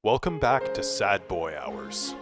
Welcome back to Sad Boy Hours.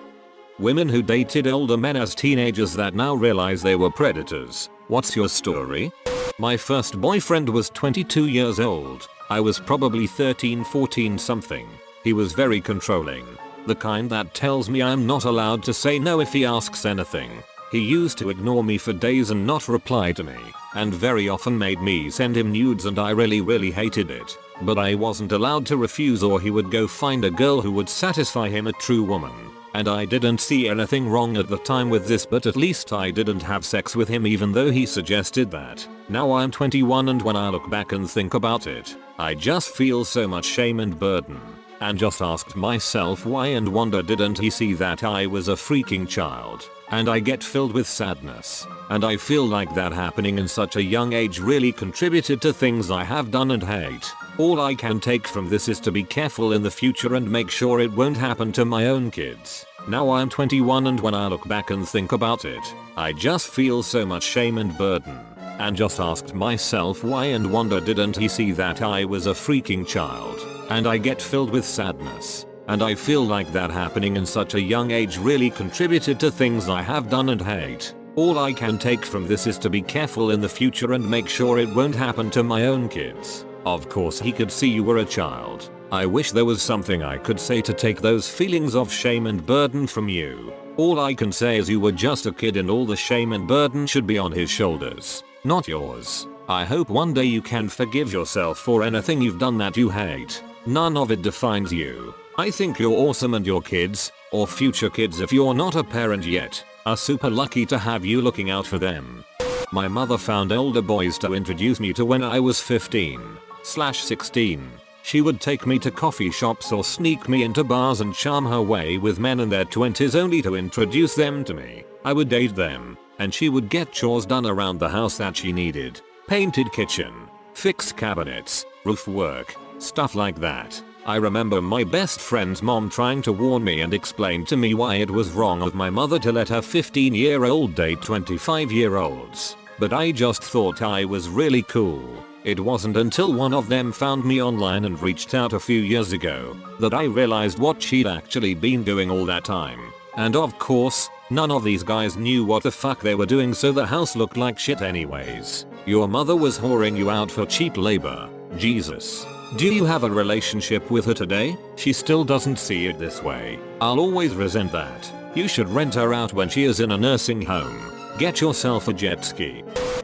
Women who dated older men as teenagers that now realize they were predators. What's your story? My first boyfriend was 22 years old. I was probably 13, 14 something. He was very controlling. The kind that tells me I'm not allowed to say no if he asks anything. He used to ignore me for days and not reply to me, and very often made me send him nudes, and I really hated it. But I wasn't allowed to refuse, or he would go find a girl who would satisfy him, a true woman. And I didn't see anything wrong at the time with this, but at least I didn't have sex with him even though he suggested that. Now I'm 21 and when I look back and think about it, I just feel so much shame and burden. And just asked myself why and wonder, didn't he see that I was a freaking child? And I get filled with sadness. And I feel like that happening in such a young age really contributed to things I have done and hate. All I can take from this is to be careful in the future and make sure it won't happen to my own kids. Now I'm 21 and when I look back and think about it, I just feel so much shame and burden. And just asked myself why and wonder, didn't he see that I was a freaking child? And I get filled with sadness. And I feel like that happening in such a young age really contributed to things I have done and hate. All I can take from this is to be careful in the future and make sure it won't happen to my own kids. Of course he could see you were a child. I wish there was something I could say to take those feelings of shame and burden from you. All I can say is you were just a kid and all the shame and burden should be on his shoulders, not yours. I hope one day you can forgive yourself for anything you've done that you hate. None of it defines you. I think you're awesome, and your kids, or future kids if you're not a parent yet, are super lucky to have you looking out for them. My mother found older boys to introduce me to when I was 15/16. She would take me to coffee shops or sneak me into bars and charm her way with men in their 20s only to introduce them to me. I would date them, and she would get chores done around the house that she needed. Painted kitchen, fix cabinets, roof work, stuff like that. I remember my best friend's mom trying to warn me and explain to me why it was wrong of my mother to let her 15-year-old date 25-year-olds. But I just thought I was really cool. It wasn't until one of them found me online and reached out a few years ago that I realized what she'd actually been doing all that time. And of course, none of these guys knew what the fuck they were doing, so the house looked like shit anyways. Your mother was whoring you out for cheap labor. Jesus. Do you have a relationship with her today? She still doesn't see it this way. I'll always resent that. You should rent her out when she is in a nursing home. Get yourself a jet ski.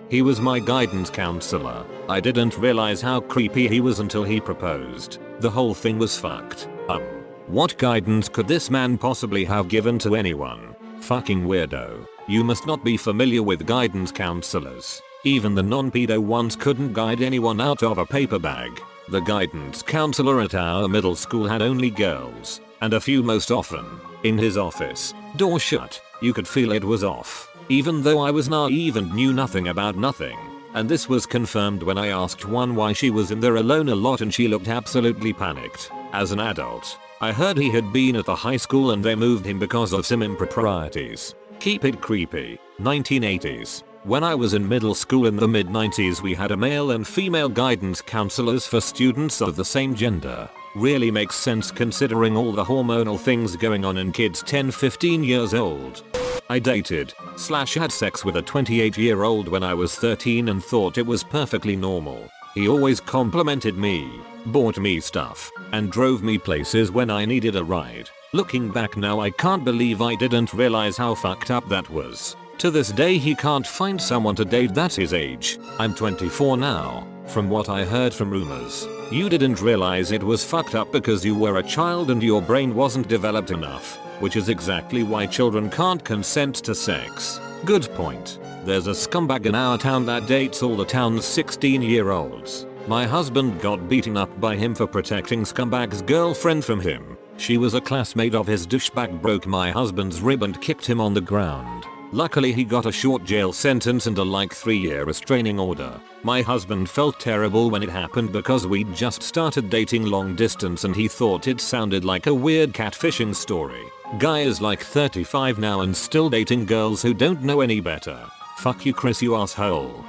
He was my guidance counselor. I didn't realize how creepy he was until he proposed. The whole thing was fucked. What guidance could this man possibly have given to anyone? Fucking weirdo. You must not be familiar with guidance counselors. Even the non-pedo ones couldn't guide anyone out of a paper bag. The guidance counselor at our middle school had only girls, and a few most often. In his office, door shut, you could feel it was off. Even though I was naive and knew nothing about nothing. And this was confirmed when I asked one why she was in there alone a lot, and she looked absolutely panicked. As an adult, I heard he had been at the high school and they moved him because of some improprieties. Keep it creepy. 1980s. When I was in middle school in the mid-90s, we had a male and female guidance counselors for students of the same gender. Really makes sense considering all the hormonal things going on in kids 10-15 years old. I dated/had sex with a 28-year-old when I was 13 and thought it was perfectly normal. He always complimented me, bought me stuff, and drove me places when I needed a ride. Looking back now, I can't believe I didn't realize how fucked up that was. To this day he can't find someone to date that's his age. I'm 24 now. From what I heard from rumors, you didn't realize it was fucked up because you were a child and your brain wasn't developed enough. Which is exactly why children can't consent to sex. Good point. There's a scumbag in our town that dates all the town's 16-year-olds. My husband got beaten up by him for protecting scumbag's girlfriend from him. She was a classmate of his. Douchebag broke my husband's rib and kicked him on the ground. Luckily he got a short jail sentence and a like 3-year restraining order. My husband felt terrible when it happened because we'd just started dating long distance and he thought it sounded like a weird catfishing story. Guy is like 35 now and still dating girls who don't know any better. Fuck you, Chris, you asshole.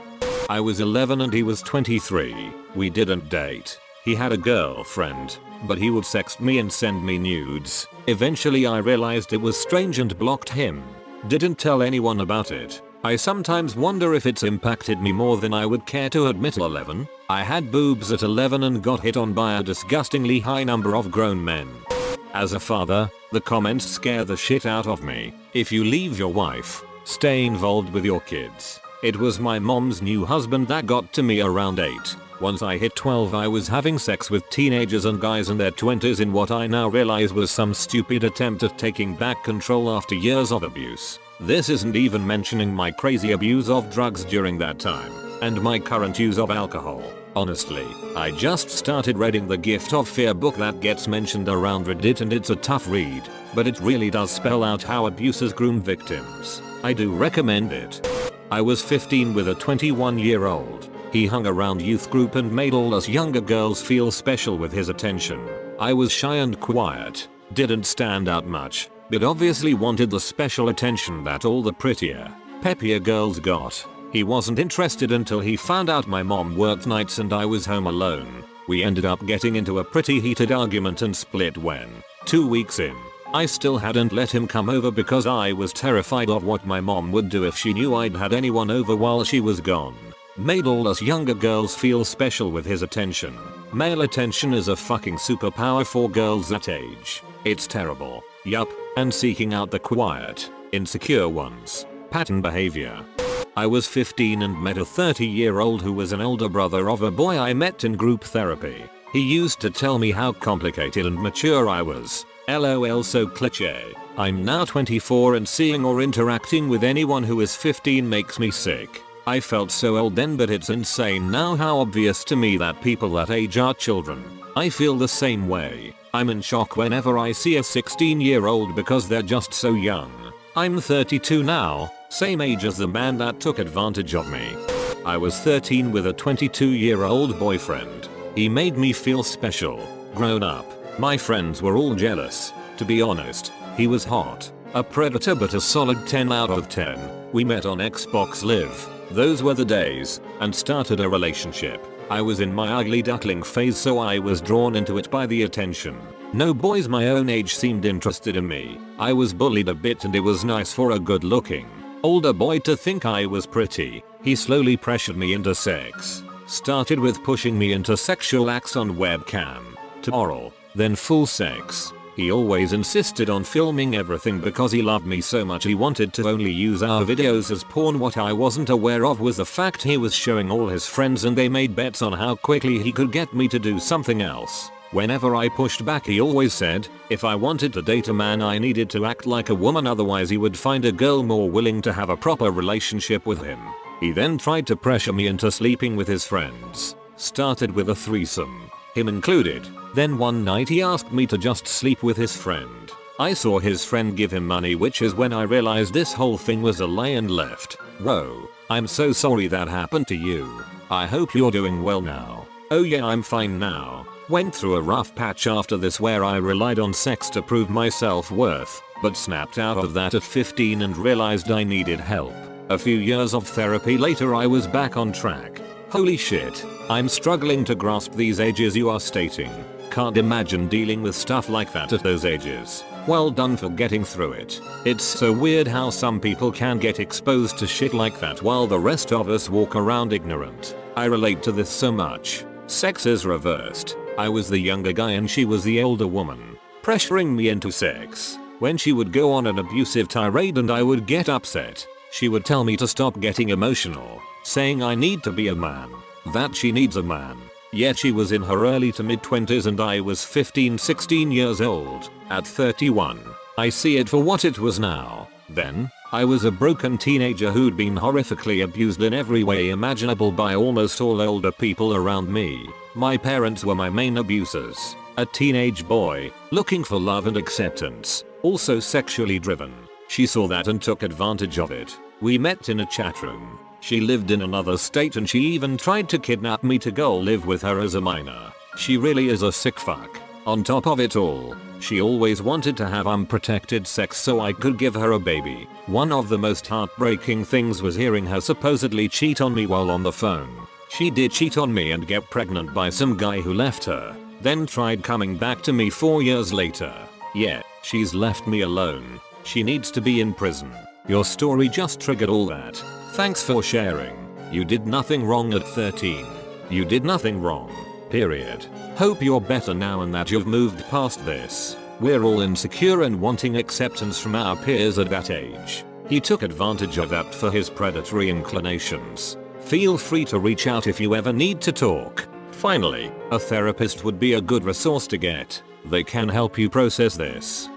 I was 11 and he was 23. We didn't date. He had a girlfriend, but he would sext me and send me nudes. Eventually I realized it was strange and blocked him. Didn't tell anyone about it. I sometimes wonder if it's impacted me more than I would care to admit. 11. I had boobs at 11 and got hit on by a disgustingly high number of grown men. As a father, the comments scare the shit out of me. If you leave your wife, stay involved with your kids. It was my mom's new husband that got to me around 8. Once I hit 12 I was having sex with teenagers and guys in their 20s in what I now realize was some stupid attempt at taking back control after years of abuse. This isn't even mentioning my crazy abuse of drugs during that time, and my current use of alcohol. Honestly, I just started reading the Gift of Fear book that gets mentioned around Reddit, and it's a tough read, but it really does spell out how abusers groom victims. I do recommend it. I was 15 with a 21-year-old. He hung around youth group and made all us younger girls feel special with his attention. I was shy and quiet, didn't stand out much, but obviously wanted the special attention that all the prettier, peppier girls got. He wasn't interested until he found out my mom worked nights and I was home alone. We ended up getting into a pretty heated argument and split when, 2 weeks in, I still hadn't let him come over because I was terrified of what my mom would do if she knew I'd had anyone over while she was gone. Made all us younger girls feel special with his attention. Male attention is a fucking superpower for girls that age. It's terrible. Yup, and seeking out the quiet, insecure ones. Pattern behavior. I was 15 and met a 30-year-old who was an older brother of a boy I met in group therapy. He used to tell me how complicated and mature I was. LOL, so cliché. I'm now 24 and seeing or interacting with anyone who is 15 makes me sick. I felt so old then, but it's insane now how obvious to me that people that age are children. I feel the same way. I'm in shock whenever I see a 16-year-old because they're just so young. I'm 32 now, same age as the man that took advantage of me. I was 13 with a 22-year-old boyfriend. He made me feel special, grown up. My friends were all jealous. To be honest, he was hot. A predator but a solid 10 out of 10. We met on Xbox Live. Those were the days, and started a relationship. I was in my ugly duckling phase, so I was drawn into it by the attention. No boys my own age seemed interested in me. I was bullied a bit and it was nice for a good looking older boy to think I was pretty. He slowly pressured me into sex. Started with pushing me into sexual acts on webcam, to oral, then full sex. He always insisted on filming everything because he loved me so much he wanted to only use our videos as porn. What I wasn't aware of was the fact he was showing all his friends and they made bets on how quickly he could get me to do something else. Whenever I pushed back he always said, if I wanted to date a man I needed to act like a woman, otherwise he would find a girl more willing to have a proper relationship with him. He then tried to pressure me into sleeping with his friends. Started with a threesome, him included. Then one night he asked me to just sleep with his friend. I saw his friend give him money, which is when I realized this whole thing was a lie and left. Whoa, I'm so sorry that happened to you. I hope you're doing well now. Oh yeah, I'm fine now. Went through a rough patch after this where I relied on sex to prove my self-worth, but snapped out of that at 15 and realized I needed help. A few years of therapy later I was back on track. Holy shit, I'm struggling to grasp these ages you are stating. Can't imagine dealing with stuff like that at those ages. Well done for getting through it. It's so weird how some people can get exposed to shit like that while the rest of us walk around ignorant. I relate to this so much. Sex is reversed. I was the younger guy and she was the older woman, pressuring me into sex. When she would go on an abusive tirade and I would get upset, she would tell me to stop getting emotional, saying I need to be a man, that she needs a man. Yet she was in her early to mid 20s and I was 15-16 years old. At 31, I see it for what it was now. Then, I was a broken teenager who'd been horrifically abused in every way imaginable by almost all older people around me. My parents were my main abusers. A teenage boy, looking for love and acceptance, also sexually driven. She saw that and took advantage of it. We met in a chat room. She lived in another state and she even tried to kidnap me to go live with her as a minor. She really is a sick fuck. On top of it all, she always wanted to have unprotected sex so I could give her a baby. One of the most heartbreaking things was hearing her supposedly cheat on me while on the phone. She did cheat on me and get pregnant by some guy who left her, then tried coming back to me 4 years later. Yeah, she's left me alone. She needs to be in prison. Your story just triggered all that. Thanks for sharing. You did nothing wrong at 13. You did nothing wrong. Period. Hope you're better now and that you've moved past this. We're all insecure and wanting acceptance from our peers at that age. He took advantage of that for his predatory inclinations. Feel free to reach out if you ever need to talk. Finally, a therapist would be a good resource to get. They can help you process this.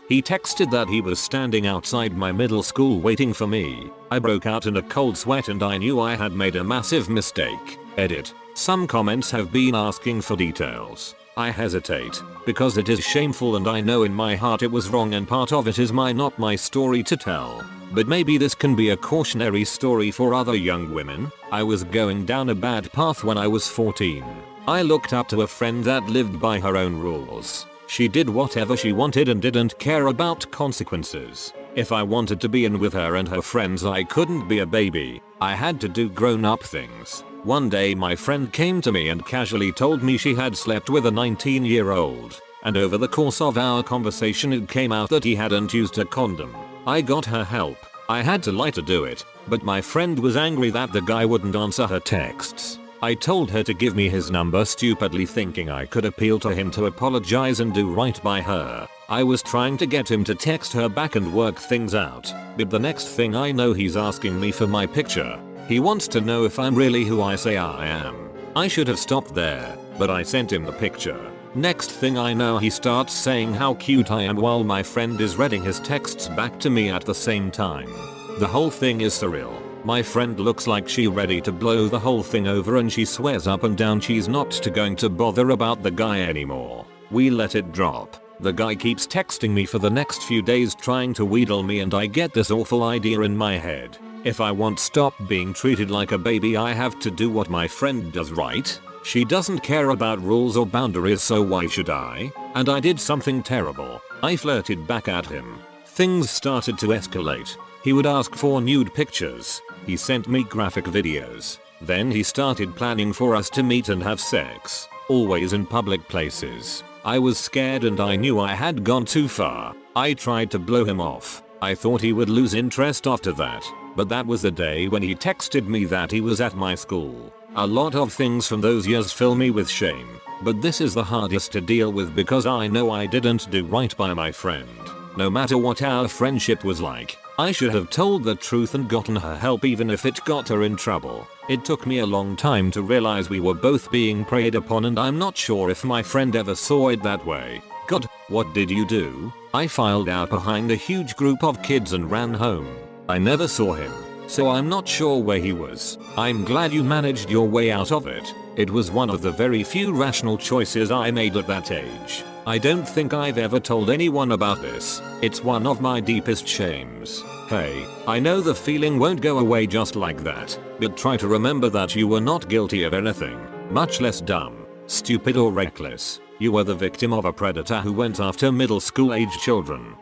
He texted that he was standing outside my middle school waiting for me. I broke out in a cold sweat and I knew I had made a massive mistake. Edit. Some comments have been asking for details. I hesitate, because it is shameful and I know in my heart it was wrong and part of it is not my story to tell. But maybe this can be a cautionary story for other young women. I was going down a bad path when I was 14. I looked up to a friend that lived by her own rules. She did whatever she wanted and didn't care about consequences. If I wanted to be in with her and her friends, I couldn't be a baby. I had to do grown-up things. One day my friend came to me and casually told me she had slept with a 19-year-old. And over the course of our conversation it came out that he hadn't used a condom. I got her help. I had to lie to do it, but my friend was angry that the guy wouldn't answer her texts. I told her to give me his number, stupidly thinking I could appeal to him to apologize and do right by her. I was trying to get him to text her back and work things out, but the next thing I know he's asking me for my picture. He wants to know if I'm really who I say I am. I should have stopped there, but I sent him the picture. Next thing I know he starts saying how cute I am while my friend is reading his texts back to me at the same time. The whole thing is surreal. My friend looks like she's ready to blow the whole thing over and she swears up and down she's not going to bother about the guy anymore. We let it drop. The guy keeps texting me for the next few days trying to wheedle me and I get this awful idea in my head. If I want to stop being treated like a baby, I have to do what my friend does, right? She doesn't care about rules or boundaries, so why should I? And I did something terrible. I flirted back at him. Things started to escalate. He would ask for nude pictures. He sent me graphic videos. Then he started planning for us to meet and have sex. Always in public places. I was scared and I knew I had gone too far. I tried to blow him off. I thought he would lose interest after that. But that was the day when he texted me that he was at my school. A lot of things from those years fill me with shame. But this is the hardest to deal with because I know I didn't do right by my friend. No matter what our friendship was like, I should have told the truth and gotten her help even if it got her in trouble. It took me a long time to realize we were both being preyed upon and I'm not sure if my friend ever saw it that way. God, what did you do? I filed out behind a huge group of kids and ran home. I never saw him, so I'm not sure where he was. I'm glad you managed your way out of it. It was one of the very few rational choices I made at that age. I don't think I've ever told anyone about this. It's one of my deepest shames. Hey, I know the feeling won't go away just like that, but try to remember that you were not guilty of anything, much less dumb, stupid or reckless. You were the victim of a predator who went after middle school age children.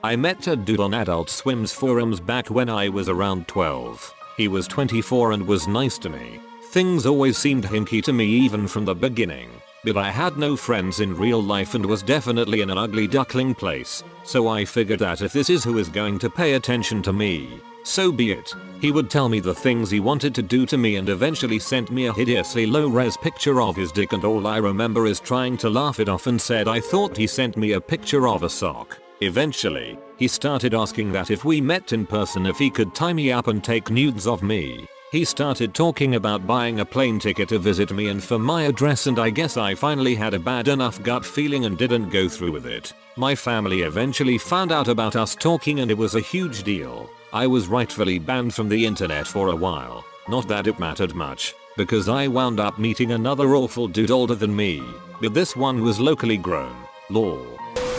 I met a dude on Adult Swim's forums back when I was around 12. He was 24 and was nice to me. Things always seemed hinky to me even from the beginning. But I had no friends in real life and was definitely in an ugly duckling place, so I figured that if this is who is going to pay attention to me, so be it. He would tell me the things he wanted to do to me and eventually sent me a hideously low-res picture of his dick, and all I remember is trying to laugh it off and said I thought he sent me a picture of a sock. Eventually, he started asking that if we met in person if he could tie me up and take nudes of me. He started talking about buying a plane ticket to visit me and for my address, and I guess I finally had a bad enough gut feeling and didn't go through with it. My family eventually found out about us talking and it was a huge deal. I was rightfully banned from the internet for a while. Not that it mattered much, because I wound up meeting another awful dude older than me, but this one was locally grown. Lol.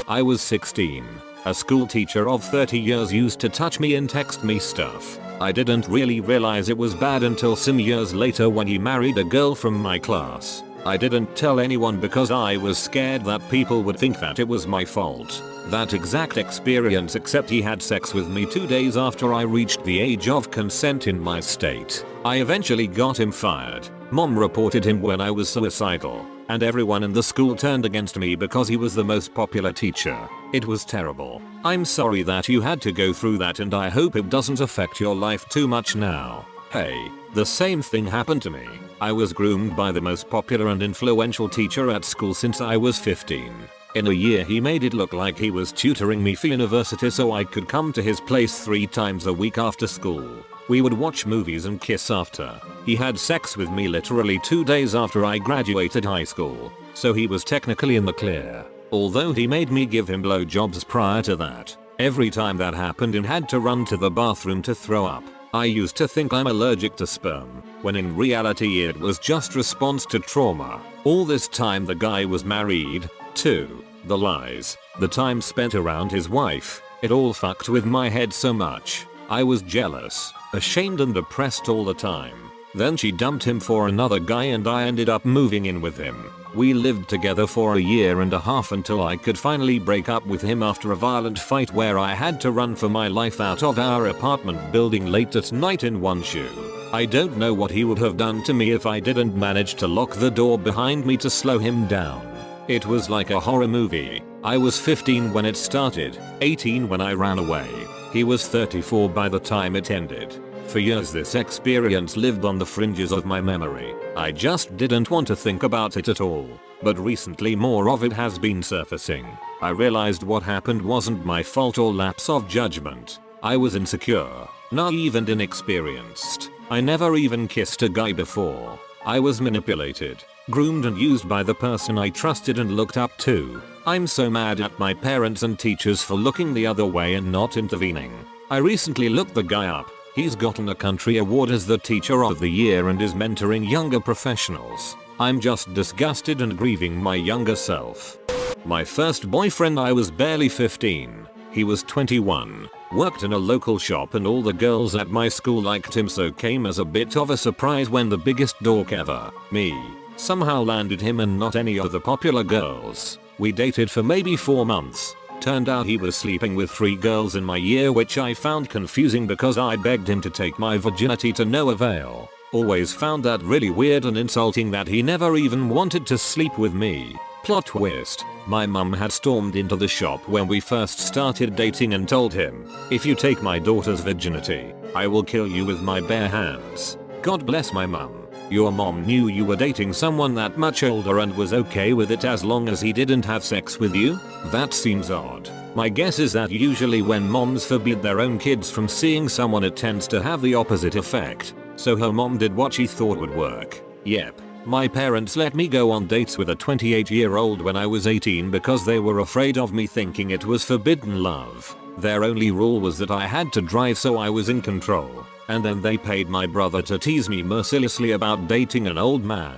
I was 16. A school teacher of 30 years used to touch me and text me stuff. I didn't really realize it was bad until some years later when he married a girl from my class. I didn't tell anyone because I was scared that people would think that it was my fault. That exact experience, except he had sex with me 2 days after I reached the age of consent in my state. I eventually got him fired. Mom reported him when I was suicidal, and everyone in the school turned against me because he was the most popular teacher. It was terrible. I'm sorry that you had to go through that, and I hope it doesn't affect your life too much now. Hey, the same thing happened to me. I was groomed by the most popular and influential teacher at school since I was 15. In a year he made it look like he was tutoring me for university so I could come to his place 3 times a week after school. We would watch movies and kiss after. He had sex with me literally 2 days after I graduated high school, so he was technically in the clear. Although he made me give him blowjobs prior to that. Every time that happened and had to run to the bathroom to throw up. I used to think I'm allergic to sperm, when in reality it was just response to trauma. All this time the guy was married, too. The lies, the time spent around his wife, it all fucked with my head so much. I was jealous, ashamed and depressed all the time. Then she dumped him for another guy and I ended up moving in with him. We lived together for a year and a half until I could finally break up with him after a violent fight where I had to run for my life out of our apartment building late at night in one shoe. I don't know what he would have done to me if I didn't manage to lock the door behind me to slow him down. It was like a horror movie. I was 15 when it started, 18 when I ran away. He was 34 by the time it ended. For years this experience lived on the fringes of my memory. I just didn't want to think about it at all. But recently more of it has been surfacing. I realized what happened wasn't my fault or lapse of judgment. I was insecure, naive and inexperienced. I never even kissed a guy before. I was manipulated, groomed and used by the person I trusted and looked up to. I'm so mad at my parents and teachers for looking the other way and not intervening. I recently looked the guy up. He's gotten a country award as the Teacher of the Year and is mentoring younger professionals. I'm just disgusted and grieving my younger self. My first boyfriend, I was barely 15. He was 21, worked in a local shop and all the girls at my school liked him, so came as a bit of a surprise when the biggest dork ever, me, somehow landed him and not any of the popular girls. We dated for maybe 4 months. Turned out he was sleeping with 3 girls in my year, which I found confusing because I begged him to take my virginity to no avail. Always found that really weird and insulting that he never even wanted to sleep with me. Plot twist. My mum had stormed into the shop when we first started dating and told him, "If you take my daughter's virginity, I will kill you with my bare hands." God bless my mum. Your mom knew you were dating someone that much older and was okay with it as long as he didn't have sex with you? That seems odd. My guess is that usually when moms forbid their own kids from seeing someone it tends to have the opposite effect. So her mom did what she thought would work. Yep. My parents let me go on dates with a 28-year-old when I was 18 because they were afraid of me thinking it was forbidden love. Their only rule was that I had to drive so I was in control. And then they paid my brother to tease me mercilessly about dating an old man.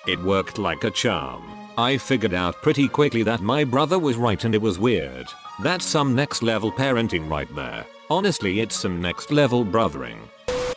It worked like a charm. I figured out pretty quickly that my brother was right and it was weird. That's some next level parenting right there. Honestly, it's some next level brothering.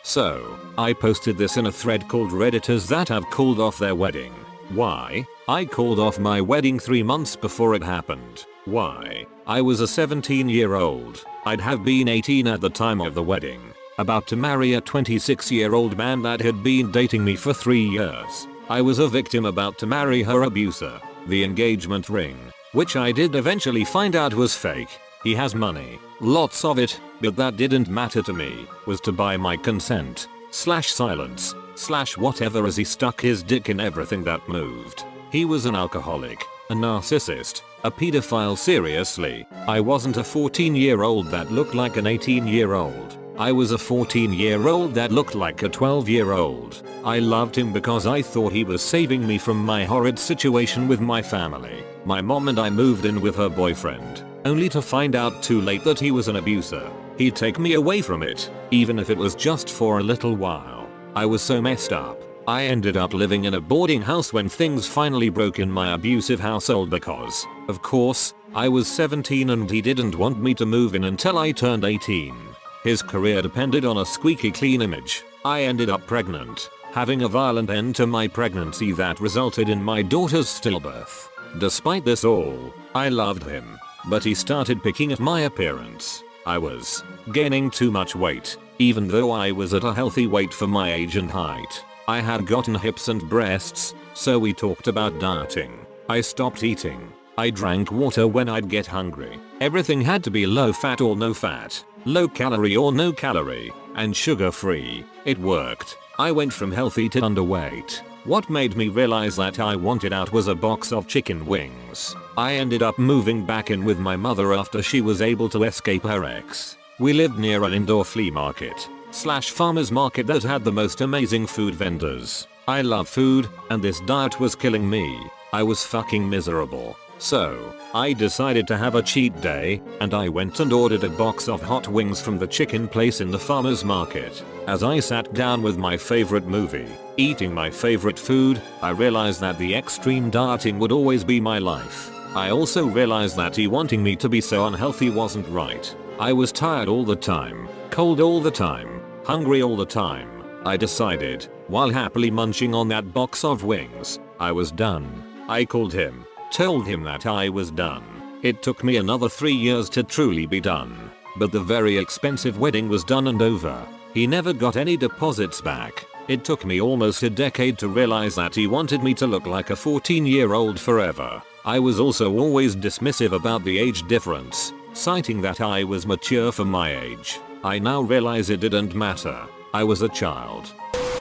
So, I posted this in a thread called Redditors that have called off their wedding. Why? I called off my wedding 3 months before it happened. Why? I was a 17-year-old. I'd have been 18 at the time of the wedding. About to marry a 26-year-old man that had been dating me for 3 years. I was a victim about to marry her abuser. The engagement ring, which I did eventually find out was fake. He has money, lots of it, but that didn't matter to me, was to buy my consent, /silence, /whatever, as he stuck his dick in everything that moved. He was an alcoholic, a narcissist, a pedophile. Seriously, I wasn't a 14-year-old that looked like an 18-year-old. I was a 14-year-old that looked like a 12-year-old. I loved him because I thought he was saving me from my horrid situation with my family. My mom and I moved in with her boyfriend, only to find out too late that he was an abuser. He'd take me away from it, even if it was just for a little while. I was so messed up. I ended up living in a boarding house when things finally broke in my abusive household because, of course, I was 17 and he didn't want me to move in until I turned 18. His career depended on a squeaky clean image. I ended up pregnant, having a violent end to my pregnancy that resulted in my daughter's stillbirth. Despite this all, I loved him, but he started picking at my appearance. I was gaining too much weight, even though I was at a healthy weight for my age and height. I had gotten hips and breasts, so we talked about dieting. I stopped eating. I drank water when I'd get hungry. Everything had to be low fat or no fat, low calorie or no calorie, and sugar free. It worked. I went from healthy to underweight. What made me realize that I wanted out was a box of chicken wings. I ended up moving back in with my mother after she was able to escape her ex. We lived near an indoor flea market / farmers market that had the most amazing food vendors. I love food, and this diet was killing me. I was fucking miserable. So, I decided to have a cheat day, and I went and ordered a box of hot wings from the chicken place in the farmers market. As I sat down with my favorite movie, eating my favorite food, I realized that the extreme dieting would always be my life. I also realized that he wanting me to be so unhealthy wasn't right. I was tired all the time, cold all the time, hungry all the time. I decided, while happily munching on that box of wings, I was done. I called him. Told him that I was done. It took me another 3 years to truly be done. But the very expensive wedding was done and over. He never got any deposits back. It took me almost a decade to realize that he wanted me to look like a 14-year-old forever. I was also always dismissive about the age difference, citing that I was mature for my age. I now realize it didn't matter. I was a child.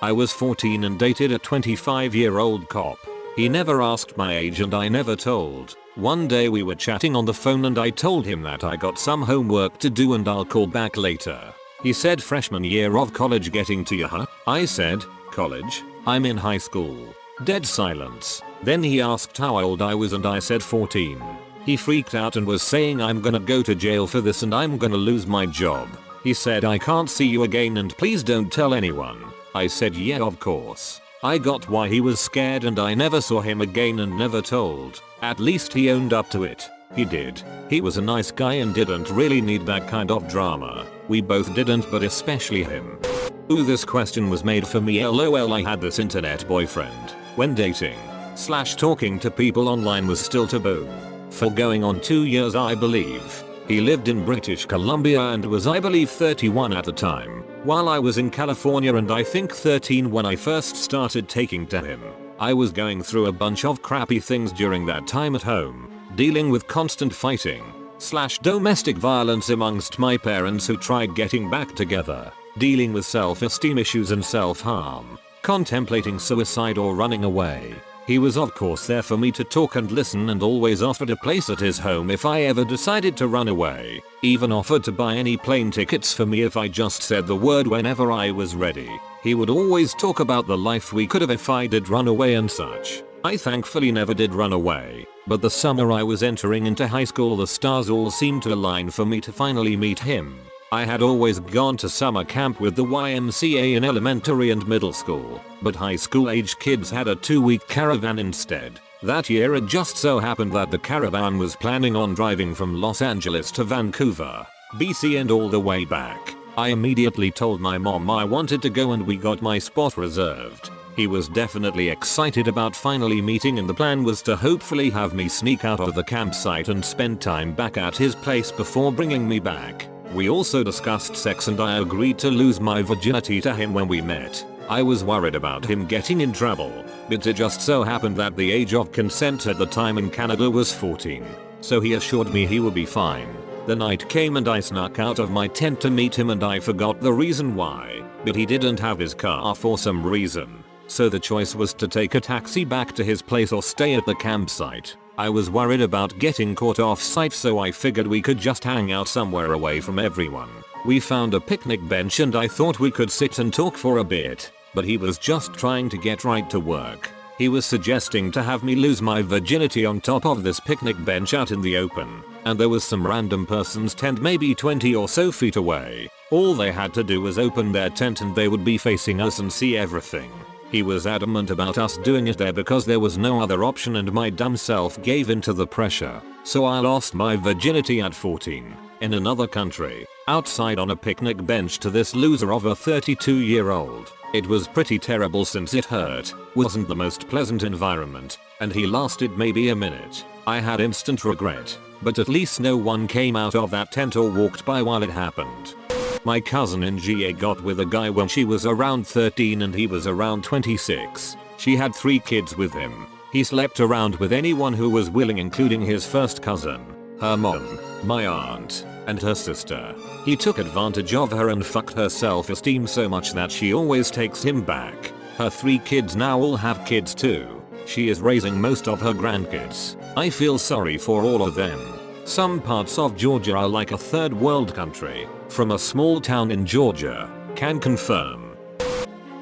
I was 14 and dated a 25-year-old cop. He never asked my age and I never told. One day we were chatting on the phone and I told him that I got some homework to do and I'll call back later. He said freshman year of college getting to you, huh? I said, college? I'm in high school. Dead silence. Then he asked how old I was and I said 14. He freaked out and was saying I'm gonna go to jail for this and I'm gonna lose my job. He said I can't see you again and please don't tell anyone. I said yeah, of course. I got why he was scared and I never saw him again and never told. At least he owned up to it. He did. He was a nice guy and didn't really need that kind of drama. We both didn't, but especially him. Ooh, this question was made for me. LOL. I had this internet boyfriend. When dating / talking to people online was still taboo. For going on 2 years, I believe. He lived in British Columbia and was, I believe, 31 at the time, while I was in California and I think 13 when I first started taking to him. I was going through a bunch of crappy things during that time at home, dealing with constant fighting / domestic violence amongst my parents who tried getting back together, dealing with self-esteem issues and self-harm, contemplating suicide or running away. He was of course there for me to talk and listen and always offered a place at his home if I ever decided to run away. Even offered to buy any plane tickets for me if I just said the word whenever I was ready. He would always talk about the life we could have if I did run away and such. I thankfully never did run away, but the summer I was entering into high school the stars all seemed to align for me to finally meet him. I had always gone to summer camp with the YMCA in elementary and middle school, but high school age kids had a 2-week caravan instead. That year it just so happened that the caravan was planning on driving from Los Angeles to Vancouver, BC and all the way back. I immediately told my mom I wanted to go and we got my spot reserved. He was definitely excited about finally meeting and the plan was to hopefully have me sneak out of the campsite and spend time back at his place before bringing me back. We also discussed sex and I agreed to lose my virginity to him when we met. I was worried about him getting in trouble, but it just so happened that the age of consent at the time in Canada was 14, so he assured me he would be fine. The night came and I snuck out of my tent to meet him and I forgot the reason why, but he didn't have his car for some reason, so the choice was to take a taxi back to his place or stay at the campsite. I was worried about getting caught off site, so I figured we could just hang out somewhere away from everyone. We found a picnic bench and I thought we could sit and talk for a bit, but he was just trying to get right to work. He was suggesting to have me lose my virginity on top of this picnic bench out in the open, and there was some random person's tent maybe 20 or so feet away. All they had to do was open their tent and they would be facing us and see everything. He was adamant about us doing it there because there was no other option and my dumb self gave in to the pressure. So I lost my virginity at 14, in another country, outside on a picnic bench to this loser of a 32-year-old. It was pretty terrible since it hurt, wasn't the most pleasant environment, and he lasted maybe a minute. I had instant regret, but at least no one came out of that tent or walked by while it happened. My cousin in GA got with a guy when she was around 13 and he was around 26. She had 3 kids with him. He slept around with anyone who was willing, including his first cousin, her mom, my aunt, and her sister. He took advantage of her and fucked her self-esteem so much that she always takes him back. Her 3 kids now all have kids too. She is raising most of her grandkids. I feel sorry for all of them. Some parts of Georgia are like a third world country. From a small town in Georgia. Can confirm.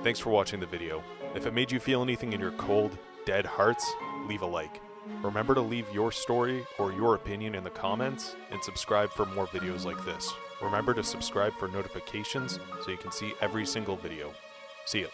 Thanks for watching the video. If it made you feel anything in your cold, dead hearts, leave a like. Remember to leave your story or your opinion in the comments and subscribe for more videos like this. Remember to subscribe for notifications so you can see every single video. See ya.